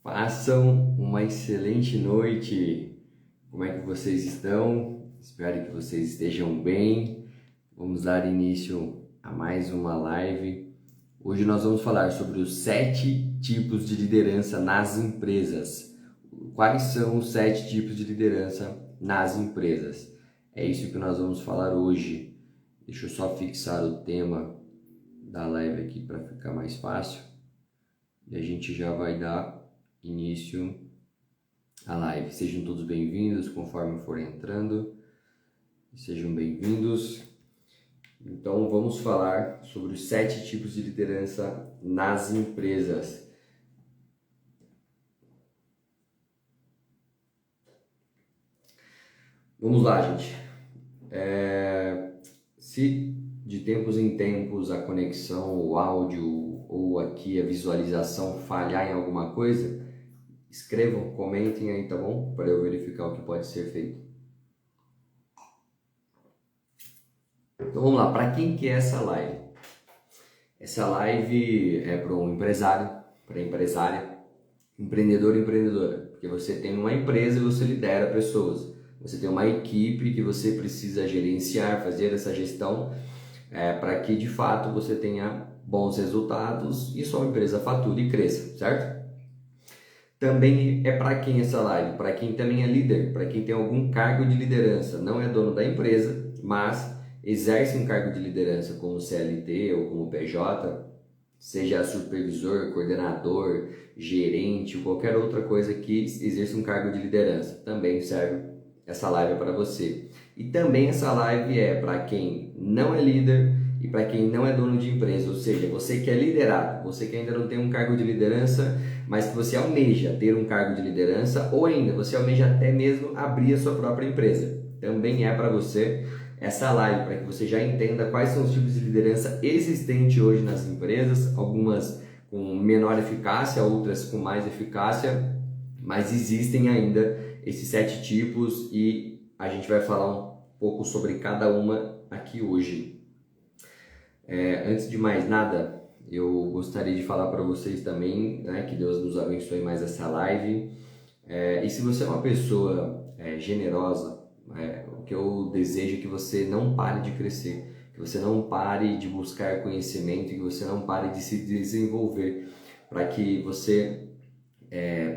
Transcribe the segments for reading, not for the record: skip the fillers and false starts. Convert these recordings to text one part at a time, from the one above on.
Façam uma excelente noite. Como é que vocês estão? Espero que vocês estejam bem. Vamos dar início a mais uma live. Hoje nós vamos falar sobre os 7 tipos de liderança nas empresas. Quais são os 7 tipos de liderança nas empresas? É isso que nós vamos falar hoje. Deixa eu só fixar o tema da live aqui para ficar mais fácil. E a gente já vai dar início à live. Sejam todos bem-vindos conforme forem entrando. Sejam bem-vindos. Então vamos falar sobre os 7 tipos de liderança nas empresas. Vamos lá, gente. Se de tempos em tempos a conexão, o áudio ou aqui a visualização falhar em alguma coisa, escrevam, comentem aí, tá bom? Para eu verificar o que pode ser feito. Então vamos lá, para quem que é essa live? Essa live é para um empresário, para empresária, empreendedor e empreendedora, porque você tem uma empresa e você lidera pessoas, você tem uma equipe que você precisa gerenciar, fazer essa gestão para que de fato você tenha bons resultados e sua empresa fature e cresça, certo? Também é para quem essa live? Para quem também é líder, para quem tem algum cargo de liderança, não é dono da empresa, mas exerce um cargo de liderança como CLT ou como PJ, seja supervisor, coordenador, gerente ou qualquer outra coisa que exerça um cargo de liderança, também serve essa live para você. E também essa live é para quem não é líder e para quem não é dono de empresa, ou seja, você que é liderado, você que ainda não tem um cargo de liderança, mas que você almeja ter um cargo de liderança ou ainda você almeja até mesmo abrir a sua própria empresa. Também é para você essa live, para que você já entenda quais são os tipos de liderança existentes hoje nas empresas, algumas com menor eficácia, outras com mais eficácia, mas existem ainda esses 7 tipos e a gente vai falar um pouco sobre cada uma aqui hoje. Antes de mais nada, eu gostaria de falar para vocês também, né, que Deus nos abençoe mais essa live. E se você é uma pessoa generosa, o que eu desejo é que você não pare de crescer, que você não pare de buscar conhecimento, que você não pare de se desenvolver, para que você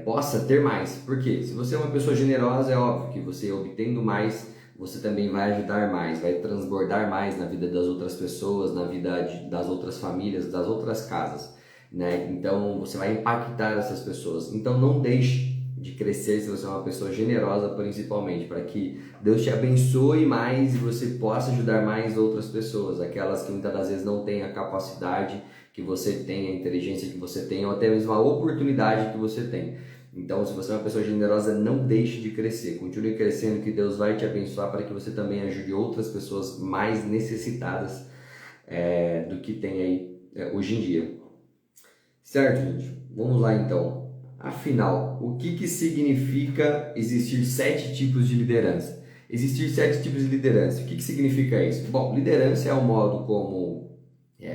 possa ter mais. Porque se você é uma pessoa generosa, é óbvio que você obtendo mais, você também vai ajudar mais, vai transbordar mais na vida das outras pessoas, na vida das outras famílias, das outras casas, né? Então você vai impactar essas pessoas. Então não deixe de crescer se você é uma pessoa generosa, principalmente, para que Deus te abençoe mais e você possa ajudar mais outras pessoas, aquelas que muitas das vezes não têm a capacidade que você tem, a inteligência que você tem, ou até mesmo a oportunidade que você tem. Então, se você é uma pessoa generosa, não deixe de crescer, continue crescendo, que Deus vai te abençoar para que você também ajude outras pessoas mais necessitadas do que tem aí hoje em dia. Certo, gente? Vamos lá então. Afinal, o que significa existir 7 tipos de liderança? Existir 7 tipos de liderança, o que significa isso? Bom, liderança é o modo como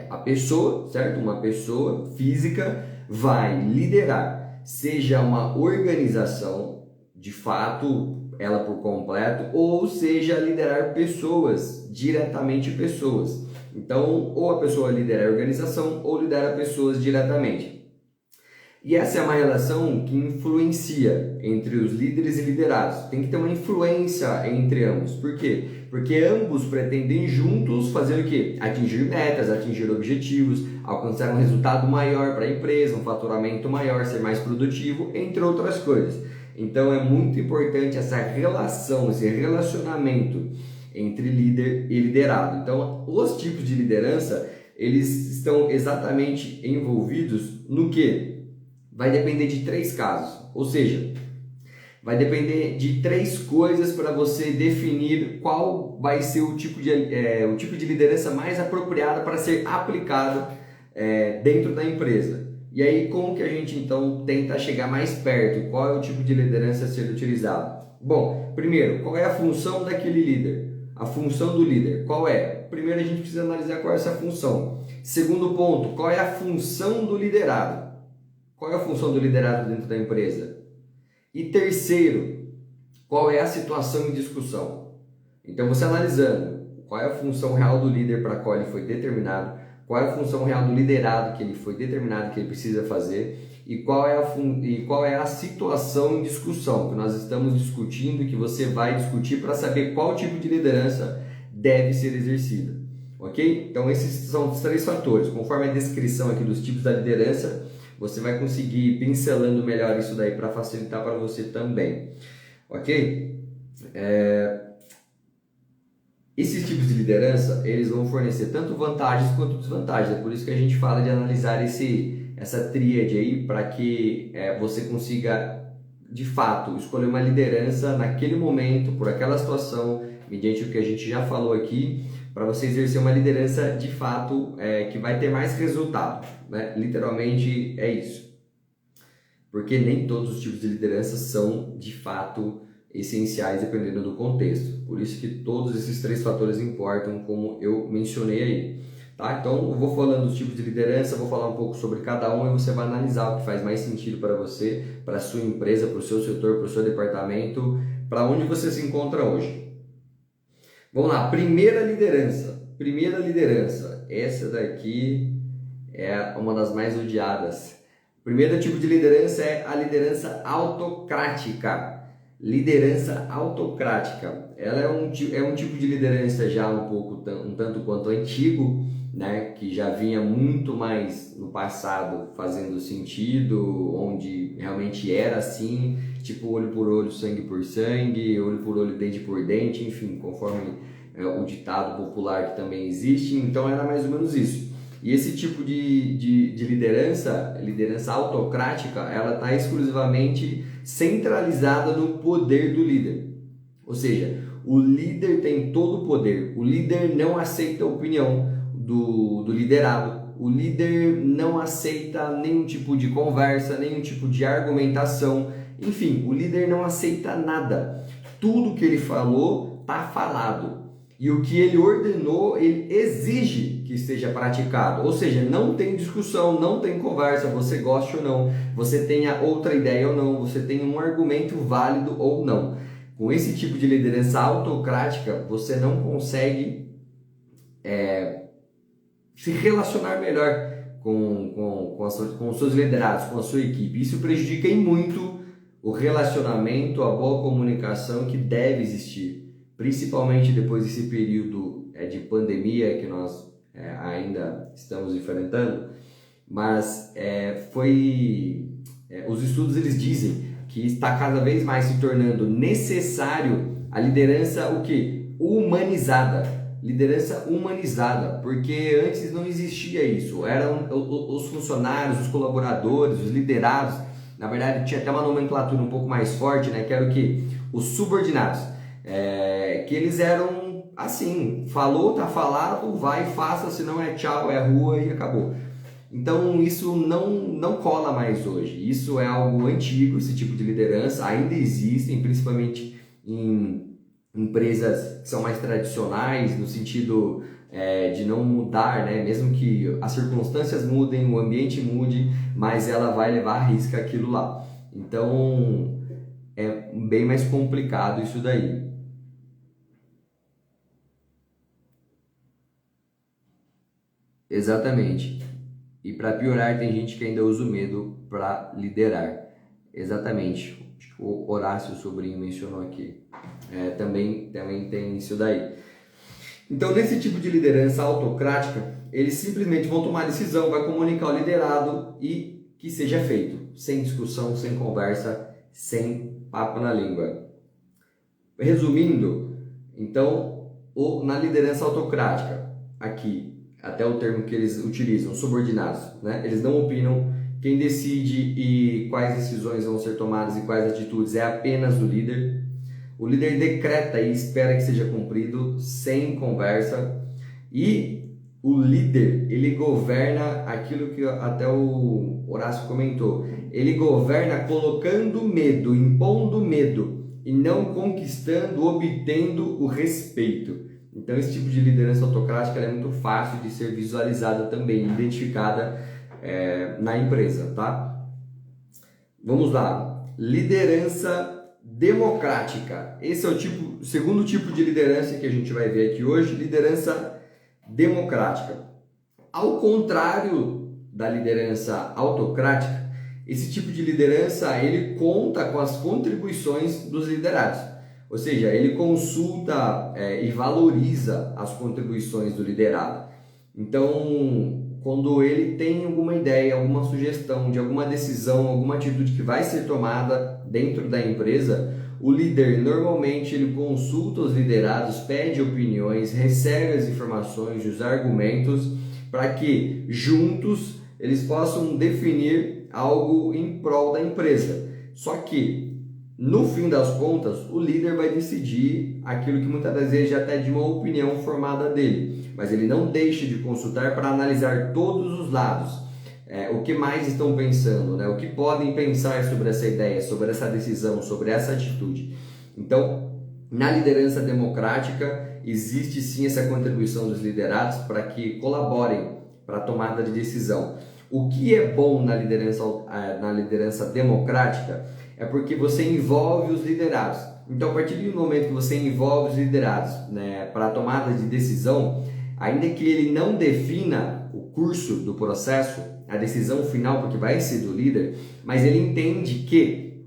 a pessoa, certo? Uma pessoa física vai liderar, seja uma organização, de fato, ela por completo, ou seja, liderar pessoas, diretamente pessoas. Então, ou a pessoa lidera a organização, ou lidera pessoas diretamente. E essa é uma relação que influencia entre os líderes e liderados. Tem que ter uma influência entre ambos. Por quê? Porque ambos pretendem juntos fazer o quê? Atingir metas, atingir objetivos, alcançar um resultado maior para a empresa, um faturamento maior, ser mais produtivo, entre outras coisas. Então é muito importante essa relação, esse relacionamento entre líder e liderado. Então os tipos de liderança, eles estão exatamente envolvidos no quê? Vai depender de 3 casos, ou seja, vai depender de 3 coisas para você definir qual vai ser o tipo de liderança mais apropriada para ser aplicado dentro da empresa. E aí, como que a gente então tenta chegar mais perto? Qual é o tipo de liderança a ser utilizado? Bom, primeiro, qual é a função daquele líder? A função do líder, qual é? Primeiro a gente precisa analisar qual é essa função. Segundo ponto, qual é a função do liderado? qual é a função do liderado dentro da empresa? E terceiro, qual é a situação em discussão? Então, você analisando qual é a função real do líder para a qual ele foi determinado, qual é a função real do liderado que ele foi determinado que ele precisa fazer e qual é a situação em discussão que nós estamos discutindo, que você vai discutir para saber qual tipo de liderança deve ser exercida, ok? Então esses são os 3 fatores. Conforme a descrição aqui dos tipos da liderança, você vai conseguir ir pincelando melhor isso daí para facilitar para você também, ok? Esses tipos de liderança, eles vão fornecer tanto vantagens quanto desvantagens. É por isso que a gente fala de analisar essa tríade aí, para que você consiga, de fato, escolher uma liderança naquele momento, por aquela situação, mediante o que a gente já falou aqui, para você exercer uma liderança, de fato, que vai ter mais resultado, né? Literalmente é isso. Porque nem todos os tipos de liderança são, de fato, essenciais dependendo do contexto. Por isso que todos esses 3 fatores importam, como eu mencionei aí. Tá? Então, eu vou falando dos tipos de liderança, vou falar um pouco sobre cada um e você vai analisar o que faz mais sentido para você, para a sua empresa, para o seu setor, para o seu departamento, para onde você se encontra hoje. Vamos lá, primeira liderança. Essa daqui é uma das mais odiadas. O primeiro tipo de liderança é a liderança autocrática. Liderança autocrática, ela é um tipo de liderança já um tanto quanto antigo, né, que já vinha muito mais no passado fazendo sentido, onde realmente era assim, tipo olho por olho, sangue por sangue, olho por olho, dente por dente, enfim, conforme o ditado popular que também existe. Então era mais ou menos isso. E esse tipo de liderança autocrática, ela está exclusivamente centralizada no poder do líder. Ou seja, o líder tem todo o poder. O líder não aceita a opinião do liderado. O líder não aceita nenhum tipo de conversa, nenhum tipo de argumentação. Enfim, o líder não aceita nada. Tudo que ele falou está falado. E o que ele ordenou, ele exige que esteja praticado. Ou seja, não tem discussão, não tem conversa, você gosta ou não, você tenha outra ideia ou não, você tem um argumento válido ou não. Com esse tipo de liderança autocrática, você não consegue se relacionar melhor com os seus liderados, com a sua equipe. Isso prejudica em muito o relacionamento, a boa comunicação que deve existir. Principalmente depois desse período de pandemia que nós ainda estamos enfrentando, mas os estudos eles dizem que está cada vez mais se tornando necessário a liderança humanizada. Liderança humanizada, porque antes não existia isso, eram os funcionários, os colaboradores, os liderados, na verdade tinha até uma nomenclatura um pouco mais forte, né, que era os subordinados. Que eles eram assim, falou, tá falado, vai, faça, senão é tchau, é rua e acabou. Então isso não cola mais hoje, isso é algo antigo, esse tipo de liderança, ainda existem, principalmente em empresas que são mais tradicionais, no sentido de não mudar, né? Mesmo que as circunstâncias mudem, o ambiente mude, mas ela vai levar à risca aquilo lá. Então é bem mais complicado isso daí. Exatamente. E para piorar, tem gente que ainda usa o medo para liderar. Exatamente. Acho que o Horácio Sobrinho mencionou aqui. Também tem isso daí. Então, nesse tipo de liderança autocrática, eles simplesmente vão tomar decisão, vai comunicar ao liderado e que seja feito. Sem discussão, sem conversa, sem papo na língua. Resumindo, então, na liderança autocrática, aqui, até o termo que eles utilizam, subordinados, né? Eles não opinam, quem decide e quais decisões vão ser tomadas e quais atitudes é apenas o líder. O líder decreta e espera que seja cumprido sem conversa. E o líder, ele governa aquilo que até o Horácio comentou. Ele governa colocando medo, impondo medo e não conquistando, obtendo o respeito. Então esse tipo de liderança autocrática é muito fácil de ser visualizada também, identificada na empresa, tá? Vamos lá. Liderança democrática. Esse é o segundo tipo de liderança que a gente vai ver aqui hoje, liderança democrática. Ao contrário da liderança autocrática, esse tipo de liderança ele conta com as contribuições dos liderados. Ou seja, ele consulta e valoriza as contribuições do liderado. Então, quando ele tem alguma ideia, alguma sugestão de alguma decisão, alguma atitude que vai ser tomada dentro da empresa, o líder normalmente ele consulta os liderados, pede opiniões, recebe as informações, os argumentos, para que juntos eles possam definir algo em prol da empresa. Só que, no fim das contas, o líder vai decidir aquilo que muitas das vezes já tem de uma opinião formada dele, mas ele não deixa de consultar para analisar todos os lados, o que mais estão pensando, né? O que podem pensar sobre essa ideia, sobre essa decisão, sobre essa atitude. Então, na liderança democrática, existe sim essa contribuição dos liderados para que colaborem para a tomada de decisão. O que é bom na liderança democrática é porque você envolve os liderados. Então, a partir do momento que você envolve os liderados, né, para a tomada de decisão, ainda que ele não defina o curso do processo, a decisão final, porque vai ser do líder, mas ele entende que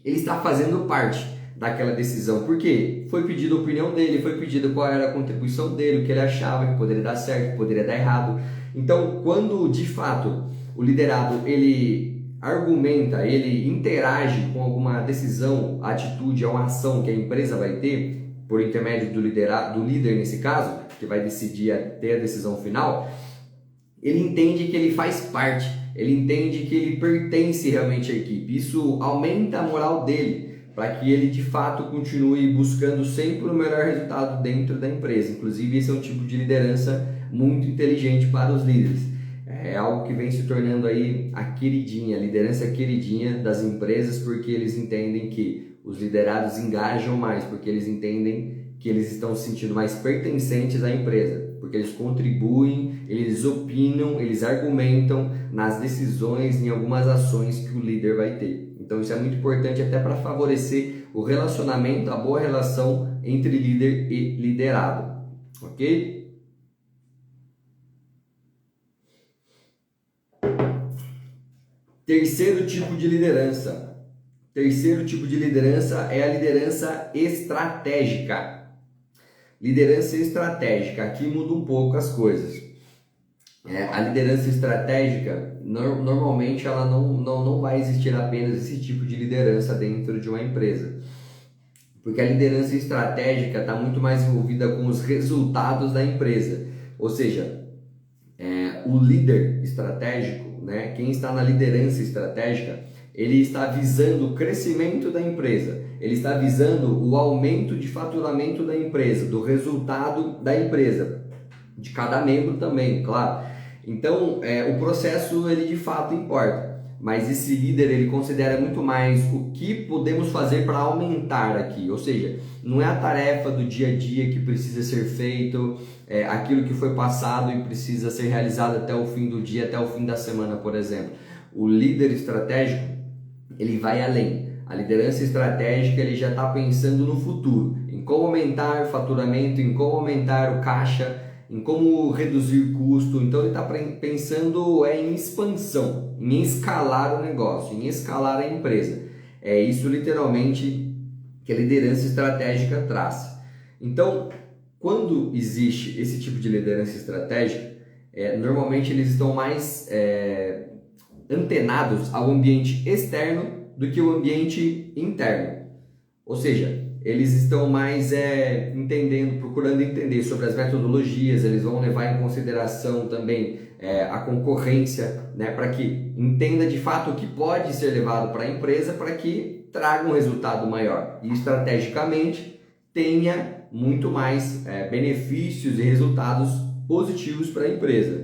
ele está fazendo parte daquela decisão, porque foi pedido a opinião dele, foi pedido qual era a contribuição dele, o que ele achava que poderia dar certo, que poderia dar errado. Então, quando de fato o liderado ele argumenta, ele interage com alguma decisão, atitude, uma ação que a empresa vai ter, por intermédio do líder nesse caso, que vai decidir ter a decisão final, ele entende que ele faz parte, ele entende que ele pertence realmente à equipe. Isso aumenta a moral dele, para que ele de fato continue buscando sempre o melhor resultado dentro da empresa. Inclusive, esse é um tipo de liderança muito inteligente para os líderes. É algo que vem se tornando aí a queridinha, a liderança queridinha das empresas, porque eles entendem que os liderados engajam mais, porque eles entendem que eles estão se sentindo mais pertencentes à empresa, porque eles contribuem, eles opinam, eles argumentam nas decisões, em algumas ações que o líder vai ter. Então isso é muito importante até para favorecer o relacionamento, a boa relação entre líder e liderado, ok? Terceiro tipo de liderança. Terceiro tipo de liderança é a liderança estratégica. Liderança estratégica, aqui muda um pouco as coisas. A liderança estratégica, normalmente ela não vai existir apenas esse tipo de liderança dentro de uma empresa. Porque a liderança estratégica está muito mais envolvida com os resultados da empresa. Ou seja, o líder estratégico, né, quem está na liderança estratégica, ele está visando o crescimento da empresa, ele está visando o aumento de faturamento da empresa, do resultado da empresa, de cada membro também, claro. Então, o processo ele de fato importa, mas esse líder ele considera muito mais o que podemos fazer para aumentar aqui, ou seja, não é a tarefa do dia a dia que precisa ser feito, aquilo que foi passado e precisa ser realizado até o fim do dia, até o fim da semana, por exemplo. O líder estratégico, ele vai além. A liderança estratégica, ele já está pensando no futuro, em como aumentar o faturamento, em como aumentar o caixa, em como reduzir custo. Então ele está pensando em expansão, em escalar o negócio, em escalar a empresa. É isso literalmente que a liderança estratégica traz. Então, quando existe esse tipo de liderança estratégica, normalmente eles estão mais antenados ao ambiente externo do que o ambiente interno. Ou seja, eles estão mais procurando entender sobre as metodologias, eles vão levar em consideração também a concorrência, né, para que entenda de fato o que pode ser levado para a empresa para que traga um resultado maior e estrategicamente tenha muito mais benefícios e resultados positivos para a empresa.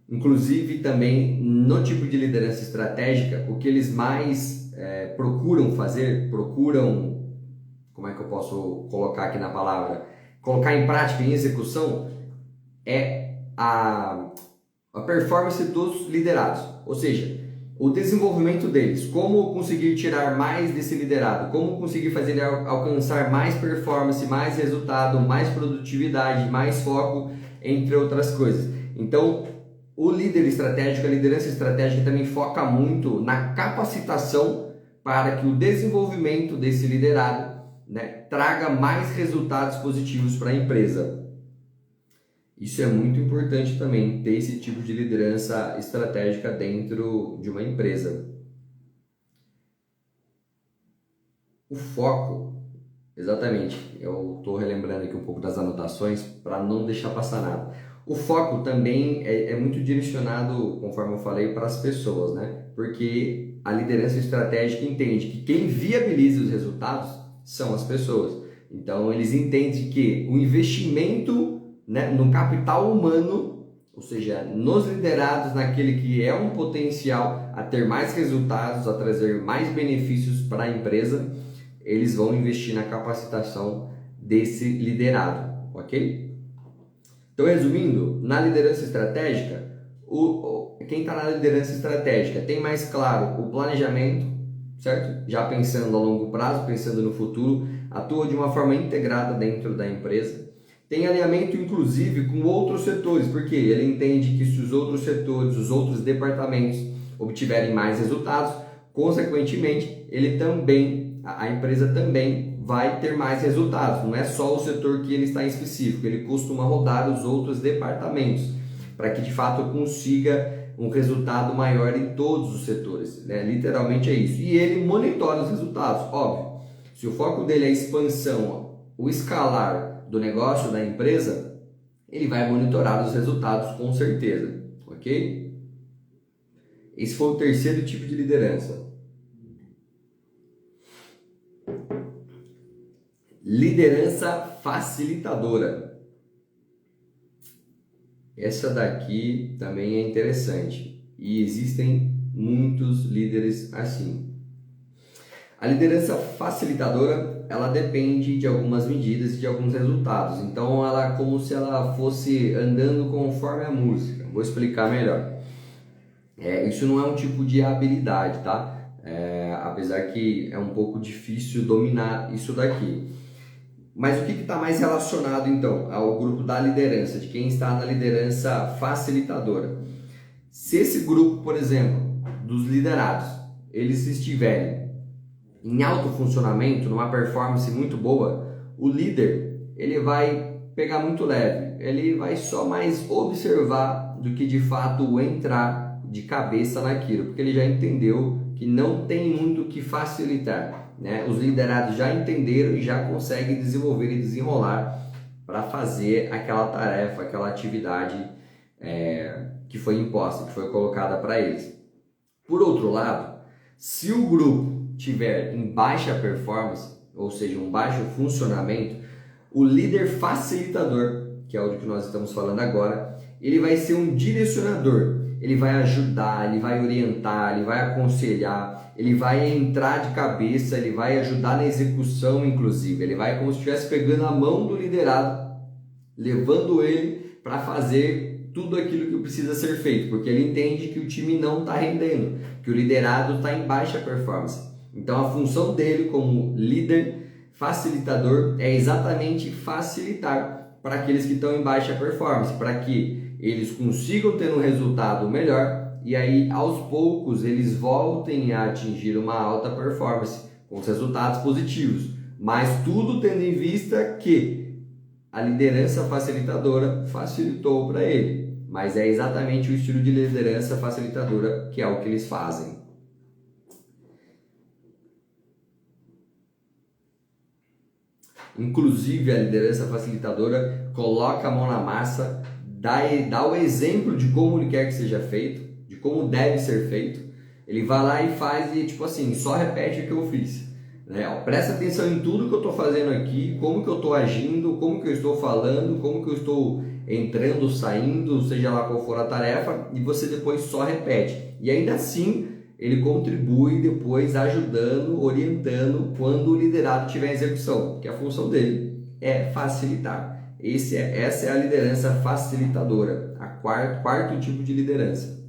Inclusive também no tipo de liderança estratégica, o que eles mais procuram fazer, como é que eu posso colocar aqui na palavra, colocar em prática, em execução, é a performance dos liderados. Ou seja, o desenvolvimento deles, como conseguir tirar mais desse liderado, como conseguir fazer ele alcançar mais performance, mais resultado, mais produtividade, mais foco, entre outras coisas. Então, o líder estratégico, a liderança estratégica também foca muito na capacitação para que o desenvolvimento desse liderado, né, traga mais resultados positivos para a empresa. Isso é muito importante também, ter esse tipo de liderança estratégica dentro de uma empresa. O foco, exatamente, eu estou relembrando aqui um pouco das anotações para não deixar passar nada. O foco também é muito direcionado, conforme eu falei, para as pessoas, né? Porque a liderança estratégica entende que quem viabiliza os resultados são as pessoas. Então, eles entendem que o investimento, né, no capital humano, ou seja, nos liderados, naquele que é um potencial a ter mais resultados, a trazer mais benefícios para a empresa, eles vão investir na capacitação desse liderado, ok? Então, resumindo, na liderança estratégica, quem está na liderança estratégica tem mais claro o planejamento, certo? Já pensando a longo prazo, pensando no futuro, atua de uma forma integrada dentro da empresa. Tem alinhamento, inclusive, com outros setores, porque ele entende que se os outros setores, os outros departamentos obtiverem mais resultados, consequentemente, a empresa também vai ter mais resultados. Não é só o setor que ele está em específico, ele costuma rodar os outros departamentos para que de fato consiga um resultado maior em todos os setores, né? Literalmente é isso. E ele monitora os resultados, óbvio. Se o foco dele é a expansão, o escalar do negócio da empresa, ele vai monitorar os resultados com certeza, ok? Esse foi o terceiro tipo de liderança. Liderança facilitadora. Essa daqui também é interessante e existem muitos líderes assim. A liderança facilitadora, ela depende de algumas medidas e de alguns resultados. Então, ela é como se ela fosse andando conforme a música. Vou explicar melhor. Isso não é um tipo de habilidade, tá? Apesar que é um pouco difícil dominar isso daqui. Mas o que está mais relacionado, então, ao grupo da liderança, de quem está na liderança facilitadora? Se esse grupo, por exemplo, dos liderados, eles estiverem em alto funcionamento, numa performance muito boa, o líder, ele vai pegar muito leve, ele vai só mais observar do que de fato entrar de cabeça naquilo, porque ele já entendeu que não tem muito o que facilitar, né? Os liderados já entenderam e já conseguem desenvolver e desenrolar para fazer aquela tarefa, aquela atividade que foi imposta, que foi colocada para eles. Por outro lado, se o grupo tiver em baixa performance, ou seja, um baixo funcionamento, o líder facilitador, que é o que nós estamos falando agora, ele vai ser um direcionador, ele vai ajudar, ele vai orientar, ele vai aconselhar, ele vai entrar de cabeça, ele vai ajudar na execução, inclusive, ele vai como se estivesse pegando a mão do liderado, levando ele para fazer tudo aquilo que precisa ser feito, porque ele entende que o time não está rendendo, que o liderado está em baixa performance. Então a função dele como líder facilitador é exatamente facilitar para aqueles que estão em baixa performance, para que eles consigam ter um resultado melhor e aí aos poucos eles voltem a atingir uma alta performance com os resultados positivos, mas tudo tendo em vista que a liderança facilitadora facilitou para ele, mas é exatamente o estilo de liderança facilitadora que é o que eles fazem. Inclusive a liderança facilitadora coloca a mão na massa, dá o exemplo de como ele quer que seja feito, de como deve ser feito. Ele vai lá e faz e tipo assim, só repete o que eu fiz, né? Presta atenção em tudo que eu estou fazendo aqui, como que eu estou agindo, como que eu estou falando, como que eu estou entrando, saindo, seja lá qual for a tarefa, e você depois só repete. E ainda assim ele contribui depois ajudando, orientando quando o liderado tiver execução, que a função dele é facilitar. Essa é a liderança facilitadora, quarto tipo de liderança.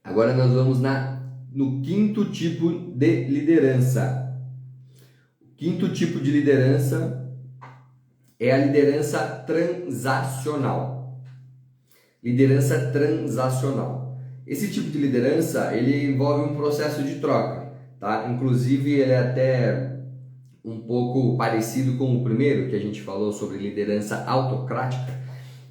Agora nós vamos no quinto tipo de liderança. O quinto tipo de liderança é a liderança transacional. Liderança transacional. Esse tipo de liderança, ele envolve um processo de troca, tá? Inclusive, ele é até um pouco parecido com o primeiro, que a gente falou sobre liderança autocrática,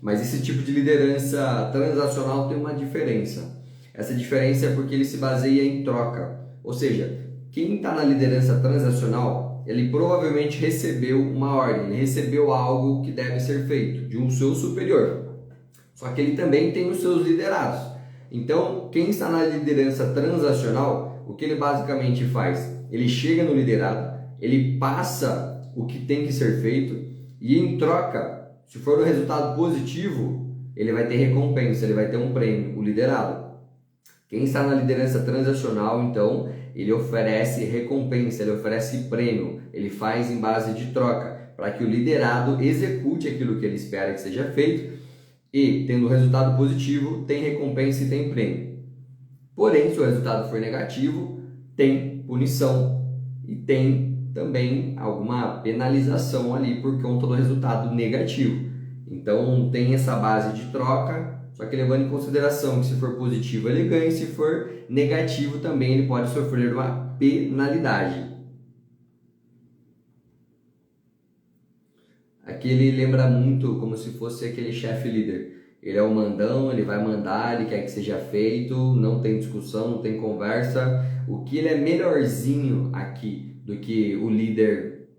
mas esse tipo de liderança transacional tem uma diferença. Essa diferença é porque ele se baseia em troca, ou seja, quem está na liderança transacional, ele provavelmente recebeu uma ordem, ele recebeu algo que deve ser feito de um seu superior. Só que ele também tem os seus liderados. Então, quem está na liderança transacional, o que ele basicamente faz? Ele chega no liderado, ele passa o que tem que ser feito e em troca, se for um resultado positivo, ele vai ter recompensa, ele vai ter um prêmio, o liderado. Quem está na liderança transacional, então, ele oferece recompensa, ele oferece prêmio, ele faz em base de troca, para que o liderado execute aquilo que ele espera que seja feito e, tendo resultado positivo, tem recompensa e tem prêmio. Porém, se o resultado for negativo, tem punição e tem também alguma penalização ali por conta do resultado negativo. Então, tem essa base de troca, só que levando em consideração que se for positivo ele ganha, e se for negativo também ele pode sofrer uma penalidade. Aqui ele lembra muito como se fosse aquele chefe líder. Ele é o mandão, ele vai mandar, ele quer que seja feito, não tem discussão, não tem conversa. O que ele é melhorzinho aqui do que o líder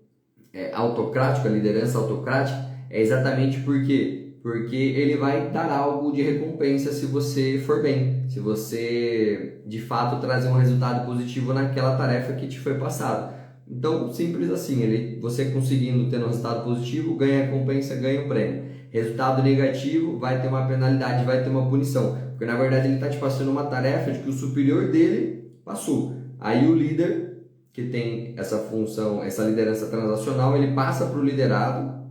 autocrático, a liderança autocrática, é exatamente porque ele vai dar algo de recompensa se você for bem, se você de fato trazer um resultado positivo naquela tarefa que te foi passada. Então, simples assim, você conseguindo ter um resultado positivo, ganha recompensa, ganha um prêmio. Resultado negativo, vai ter uma penalidade, vai ter uma punição, porque na verdade ele está te passando uma tarefa de que o superior dele passou. Aí o líder, que tem essa função, essa liderança transacional, ele passa para o liderado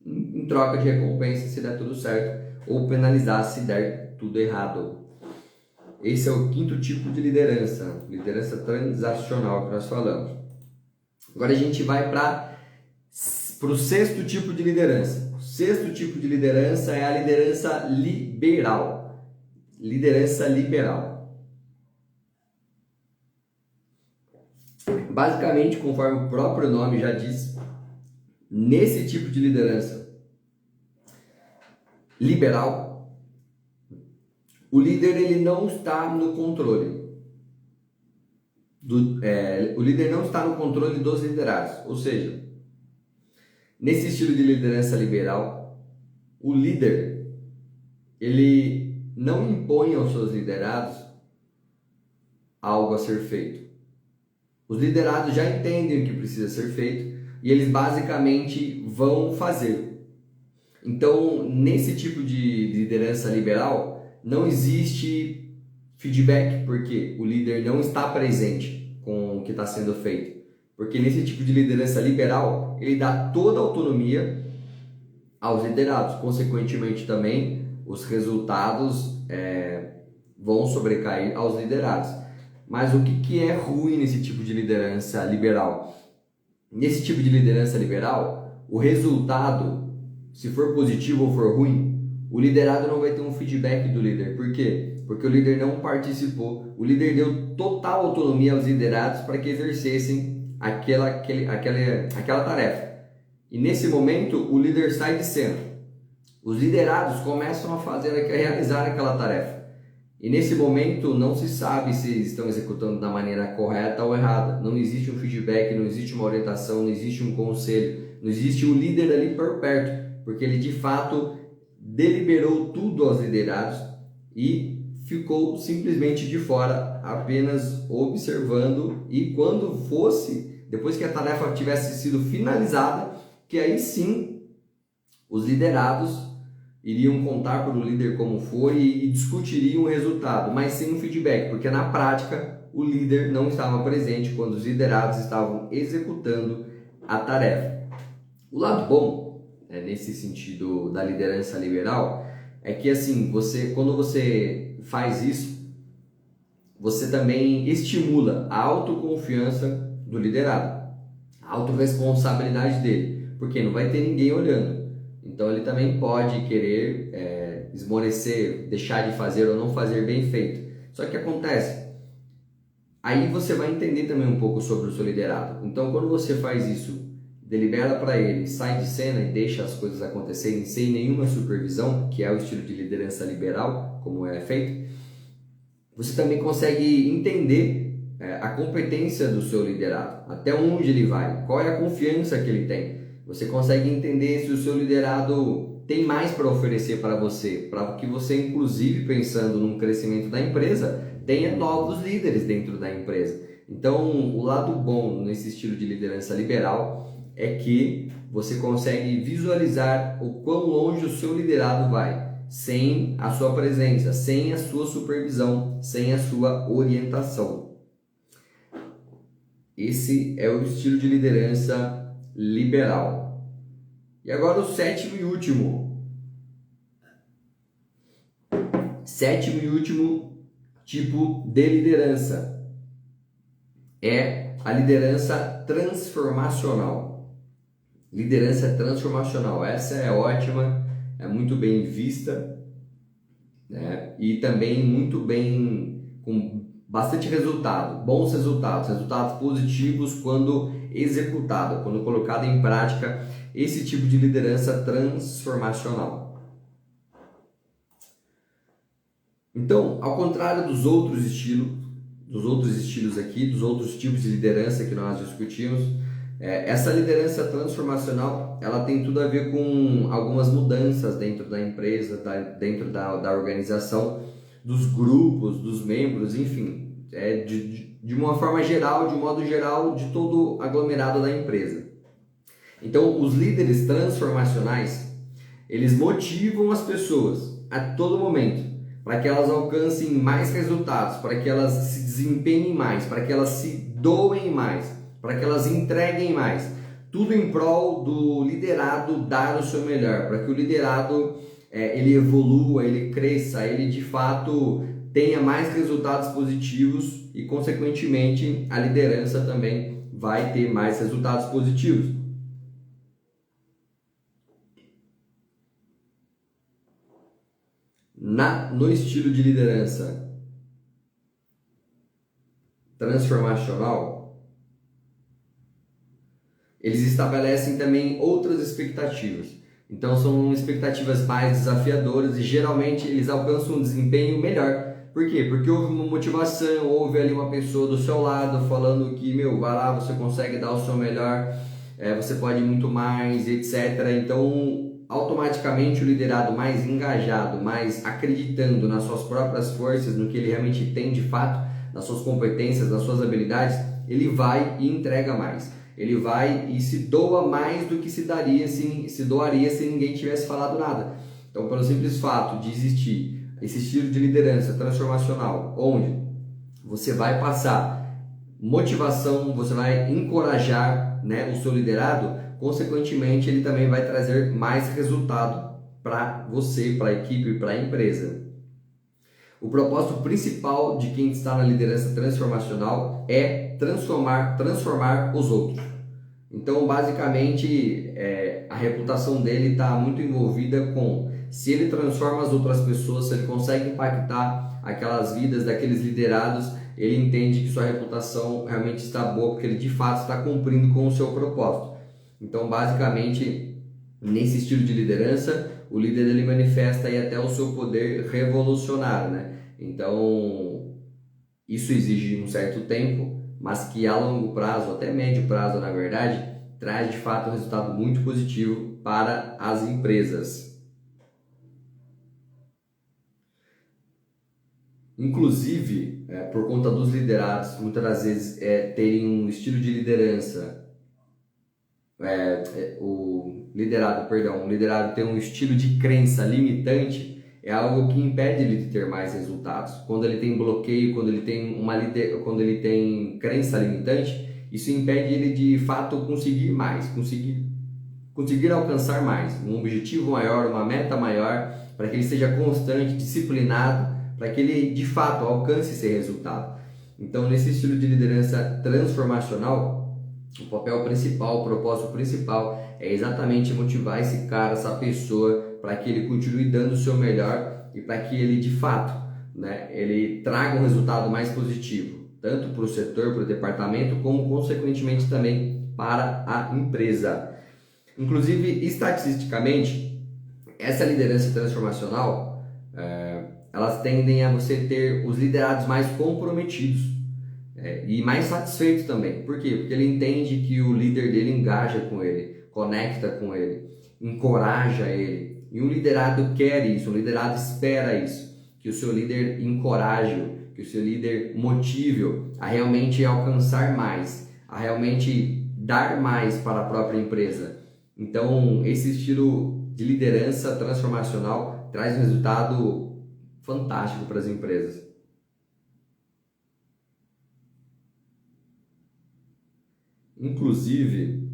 em troca de recompensa se der tudo certo, ou penalizar se der tudo errado. Esse é o quinto tipo de liderança, liderança transacional que nós falamos. Agora a gente vai para o sexto tipo de liderança. O sexto tipo de liderança é a liderança liberal. Liderança liberal. Basicamente, conforme o próprio nome já diz, nesse tipo de liderança liberal, o líder ele não está no controle. O líder não está no controle dos liderados, ou seja, nesse estilo de liderança liberal, o líder ele não impõe aos seus liderados algo a ser feito. Os liderados já entendem o que precisa ser feito e eles basicamente vão fazer. Então, nesse tipo de liderança liberal, não existe feedback, porque o líder não está presente com o que está sendo feito. Porque nesse tipo de liderança liberal, ele dá toda a autonomia aos liderados. Consequentemente também, os resultados vão sobrecair aos liderados. Mas o que é ruim nesse tipo de liderança liberal? Nesse tipo de liderança liberal, o resultado, se for positivo ou for ruim, o liderado não vai ter um feedback do líder. Por quê? Porque o líder não participou. O líder deu total autonomia aos liderados para que exercessem aquela tarefa. E nesse momento, o líder sai de cena. Os liderados começam a realizar aquela tarefa. E nesse momento, não se sabe se estão executando da maneira correta ou errada. Não existe um feedback, não existe uma orientação, não existe um conselho. Não existe o líder ali por perto, porque ele de fato deliberou tudo aos liderados e ficou simplesmente de fora, apenas observando, e quando fosse, depois que a tarefa tivesse sido finalizada, que aí sim os liderados iriam contar para o líder como foi e discutiriam o resultado, mas sem um feedback, porque na prática o líder não estava presente quando os liderados estavam executando a tarefa. O lado bom, nesse sentido da liderança liberal, é que assim, quando você faz isso, você também estimula a autoconfiança do liderado, a autorresponsabilidade dele, porque não vai ter ninguém olhando. Então ele também pode querer esmorecer, deixar de fazer ou não fazer bem feito. Só que acontece, aí você vai entender também um pouco sobre o seu liderado. Então quando você faz isso, delibera para ele, sai de cena e deixa as coisas acontecerem sem nenhuma supervisão, que é o estilo de liderança liberal, como é feito, você também consegue entender a competência do seu liderado, até onde ele vai, qual é a confiança que ele tem. Você consegue entender se o seu liderado tem mais para oferecer para você, para que você, inclusive, pensando no crescimento da empresa, tenha novos líderes dentro da empresa. Então, o lado bom nesse estilo de liderança liberal é que você consegue visualizar o quão longe o seu liderado vai, sem a sua presença, sem a sua supervisão, sem a sua orientação. Esse é o estilo de liderança liberal. E agora o sétimo e último tipo de liderança é a liderança transformacional. Liderança transformacional, essa é ótima, é muito bem vista, né? E também muito bem, com bastante resultado, bons resultados positivos quando executado, quando colocado em prática esse tipo de liderança transformacional. Então, ao contrário dos outros estilos aqui, dos outros tipos de liderança que nós discutimos, essa liderança transformacional, ela tem tudo a ver com algumas mudanças dentro da empresa, dentro da organização, dos grupos, dos membros, enfim, de uma forma geral, de um modo geral, de todo o aglomerado da empresa. Então, os líderes transformacionais, eles motivam as pessoas a todo momento para que elas alcancem mais resultados, para que elas se desempenhem mais, para que elas se doem mais, para que elas entreguem mais. Tudo em prol do liderado dar o seu melhor, para que o liderado ele evolua, ele cresça, ele de fato tenha mais resultados positivos e, consequentemente, a liderança também vai ter mais resultados positivos. No estilo de liderança transformacional, eles estabelecem também outras expectativas. Então são expectativas mais desafiadoras e geralmente eles alcançam um desempenho melhor. Por quê? Porque houve uma motivação, houve ali uma pessoa do seu lado falando que, vai lá, você consegue dar o seu melhor, você pode muito mais, etc. Então, automaticamente o liderado mais engajado, mais acreditando nas suas próprias forças, no que ele realmente tem de fato, nas suas competências, nas suas habilidades, ele vai e entrega mais. Ele vai e se doa mais do que se doaria se ninguém tivesse falado nada. Então, pelo simples fato de existir esse estilo de liderança transformacional, onde você vai passar motivação, você vai encorajar, o seu liderado, consequentemente ele também vai trazer mais resultado para você, para a equipe, para a empresa. O propósito principal de quem está na liderança transformacional é transformar os outros. Então, basicamente, a reputação dele está muito envolvida com se ele transforma as outras pessoas, se ele consegue impactar aquelas vidas daqueles liderados, ele entende que sua reputação realmente está boa, porque ele de fato está cumprindo com o seu propósito. Então, basicamente, nesse estilo de liderança, o líder ele manifesta aí até o seu poder revolucionário, né? Então, isso exige um certo tempo, mas que a longo prazo, até médio prazo, na verdade, traz de fato um resultado muito positivo para as empresas. Inclusive, por conta dos liderados, muitas das vezes terem um estilo de liderança, um liderado tem um estilo de crença limitante, é algo que impede ele de ter mais resultados. Quando ele tem bloqueio, quando ele tem crença limitante, isso impede ele de fato conseguir mais, conseguir alcançar mais, um objetivo maior, uma meta maior, para que ele seja constante, disciplinado, para que ele de fato alcance esse resultado. Então, nesse estilo de liderança transformacional, o papel principal, o propósito principal é exatamente motivar esse cara, essa pessoa, para que ele continue dando o seu melhor e para que ele de fato, né, ele traga um resultado mais positivo, tanto para o setor, para o departamento, como consequentemente também para a empresa. Inclusive, estatisticamente, essa liderança transformacional, elas tendem a você ter os liderados mais comprometidos e mais satisfeitos também. Por quê? Porque ele entende que o líder dele engaja com ele, conecta com ele, encoraja ele. E um liderado quer isso, um liderado espera isso, que o seu líder encoraje, que o seu líder motive a realmente alcançar mais, a realmente dar mais para a própria empresa. Então, esse estilo de liderança transformacional traz um resultado fantástico para as empresas. Inclusive,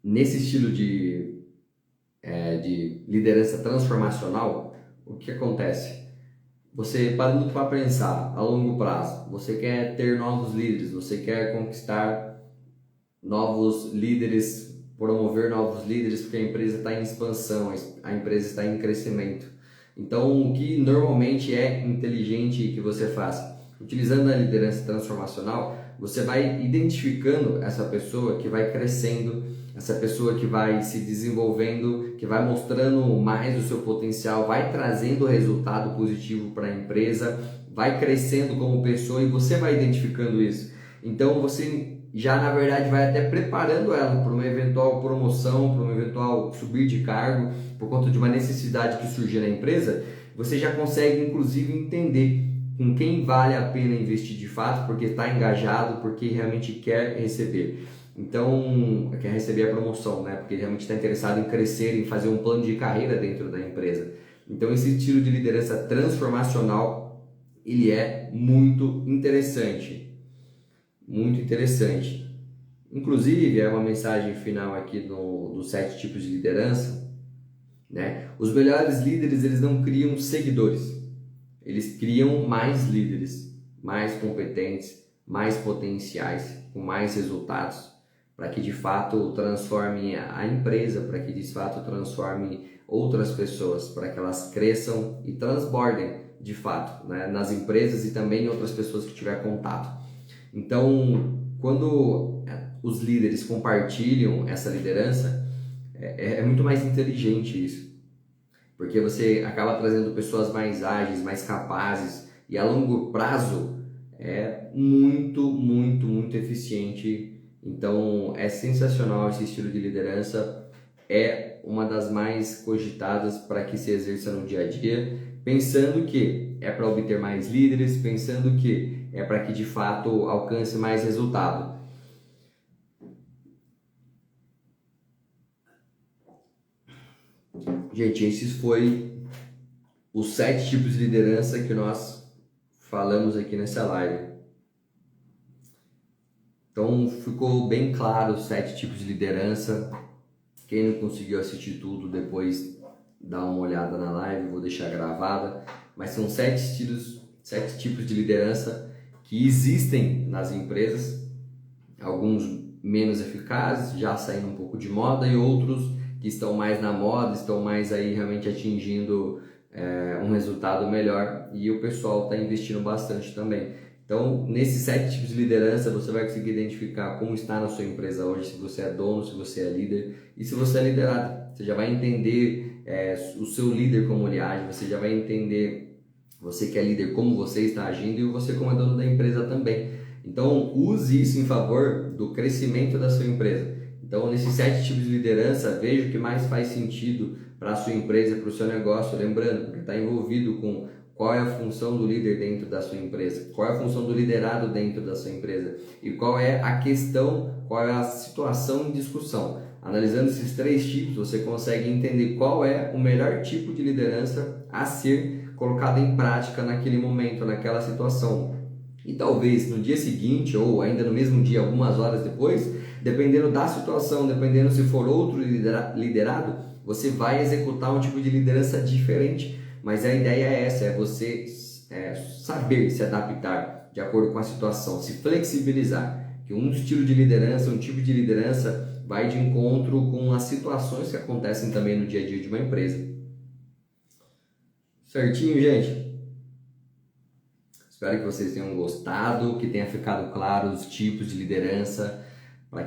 nesse estilo de liderança transformacional, o que acontece? Você, parando para pensar a longo prazo, você quer ter novos líderes, você quer conquistar novos líderes, promover novos líderes, porque a empresa está em expansão, a empresa está em crescimento. Então, o que normalmente é inteligente que você faça? Utilizando a liderança transformacional, você vai identificando essa pessoa que vai crescendo, essa pessoa que vai se desenvolvendo, que vai mostrando mais o seu potencial, vai trazendo resultado positivo para a empresa, vai crescendo como pessoa e você vai identificando isso. Então você já na verdade vai até preparando ela para uma eventual promoção, para um eventual subir de cargo, por conta de uma necessidade que surgir na empresa, você já consegue inclusive entender com quem vale a pena investir de fato, porque está engajado, porque realmente quer receber. Então, quer receber a promoção, né? Porque realmente está interessado em crescer, em fazer um plano de carreira dentro da empresa. Então, esse estilo de liderança transformacional, ele é muito interessante. Muito interessante. Inclusive, é uma mensagem final aqui dos 7 tipos de liderança, né? Os melhores líderes, eles não criam seguidores. Eles criam mais líderes, mais competentes, mais potenciais, com mais resultados, para que de fato transforme a empresa, para que de fato transforme outras pessoas, para que elas cresçam e transbordem de fato, né, nas empresas e também em outras pessoas que tiver contato. Então, quando os líderes compartilham essa liderança, é muito mais inteligente isso, porque você acaba trazendo pessoas mais ágeis, mais capazes e a longo prazo é muito, muito, muito eficiente. Então é sensacional esse estilo de liderança, é uma das mais cogitadas para que se exerça no dia a dia, pensando que é para obter mais líderes, pensando que é para que de fato alcance mais resultado. Gente, esses foi os 7 tipos de liderança que nós falamos aqui nessa live. Então ficou bem claro os 7 tipos de liderança. Quem não conseguiu assistir tudo, depois dá uma olhada na live, vou deixar gravada. Mas são 7 tipos de liderança que existem nas empresas. Alguns menos eficazes, já saindo um pouco de moda, e outros que estão mais na moda, estão mais aí realmente atingindo um resultado melhor, e o pessoal está investindo bastante também. Então, nesses 7 tipos de liderança, você vai conseguir identificar como está na sua empresa hoje, se você é dono, se você é líder e se você é liderado. Você já vai entender o seu líder como ele age, você já vai entender, você que é líder, como você está agindo, e você como é dono da empresa também. Então, use isso em favor do crescimento da sua empresa. Então, nesses 7 tipos de liderança, veja o que mais faz sentido para a sua empresa, para o seu negócio. Lembrando, porque está envolvido com qual é a função do líder dentro da sua empresa, qual é a função do liderado dentro da sua empresa e qual é a questão, qual é a situação em discussão. Analisando esses 3 tipos, você consegue entender qual é o melhor tipo de liderança a ser colocado em prática naquele momento, naquela situação. E talvez no dia seguinte ou ainda no mesmo dia, algumas horas depois, dependendo da situação, dependendo se for outro liderado, você vai executar um tipo de liderança diferente, mas a ideia é essa, é você saber se adaptar de acordo com a situação, se flexibilizar, que um estilo de liderança, um tipo de liderança vai de encontro com as situações que acontecem também no dia a dia de uma empresa. Certinho, gente? Espero que vocês tenham gostado, que tenha ficado claro os tipos de liderança, para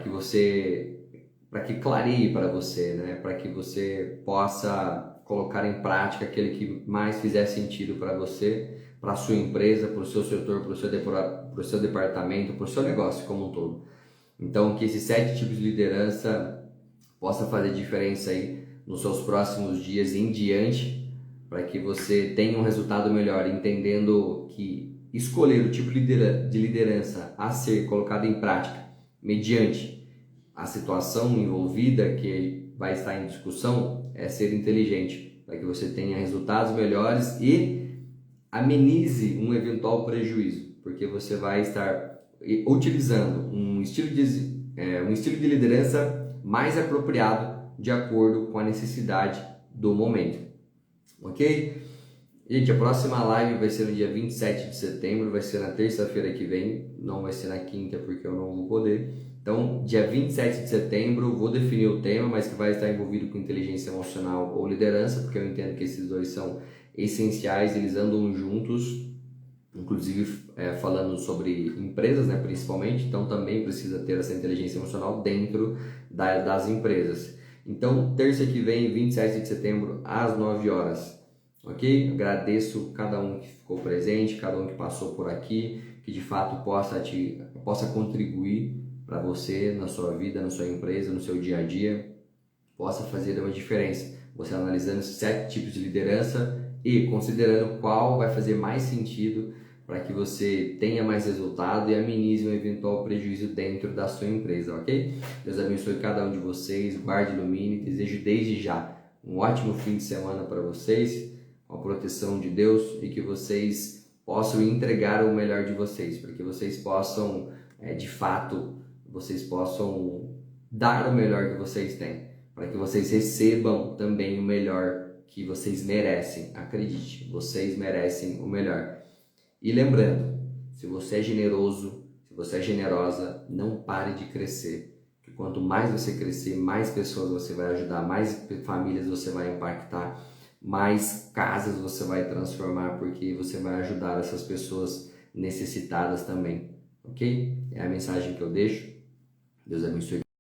que clareie para você, né? Para que você possa colocar em prática aquele que mais fizer sentido para você, para a sua empresa, para o seu setor, para o seu departamento, para o seu negócio como um todo. Então, que esses 7 tipos de liderança possa fazer diferença aí nos seus próximos dias em diante, para que você tenha um resultado melhor, entendendo que escolher o tipo de liderança a ser colocado em prática mediante a situação envolvida que vai estar em discussão é ser inteligente, para que você tenha resultados melhores e amenize um eventual prejuízo, porque você vai estar utilizando um estilo de liderança mais apropriado de acordo com a necessidade do momento, ok? Gente, a próxima live vai ser no dia 27 de setembro, vai ser na terça-feira que vem, não vai ser na quinta porque eu não vou poder. Então, dia 27 de setembro, vou definir o tema, mas que vai estar envolvido com inteligência emocional ou liderança, porque eu entendo que esses dois são essenciais, eles andam juntos, inclusive falando sobre empresas, né, principalmente, então também precisa ter essa inteligência emocional dentro das empresas. Então, terça que vem, 27 de setembro, às 9 horas. Ok? Agradeço cada um que ficou presente, cada um que passou por aqui, que de fato possa contribuir para você, na sua vida, na sua empresa, no seu dia a dia, possa fazer uma diferença. Você analisando esses 7 tipos de liderança e considerando qual vai fazer mais sentido para que você tenha mais resultado e amenize um eventual prejuízo dentro da sua empresa, ok? Deus abençoe cada um de vocês, guarde e ilumine, desejo desde já um ótimo fim de semana para vocês, com a proteção de Deus e que vocês possam entregar o melhor de vocês, para que vocês possam, de fato, vocês possam dar o melhor que vocês têm, para que vocês recebam também o melhor que vocês merecem. Acredite, vocês merecem o melhor. E lembrando, se você é generoso, se você é generosa, não pare de crescer. Que quanto mais você crescer, mais pessoas você vai ajudar, mais famílias você vai impactar, mais casas você vai transformar, porque você vai ajudar essas pessoas necessitadas também, ok? É a mensagem que eu deixo. Deus abençoe.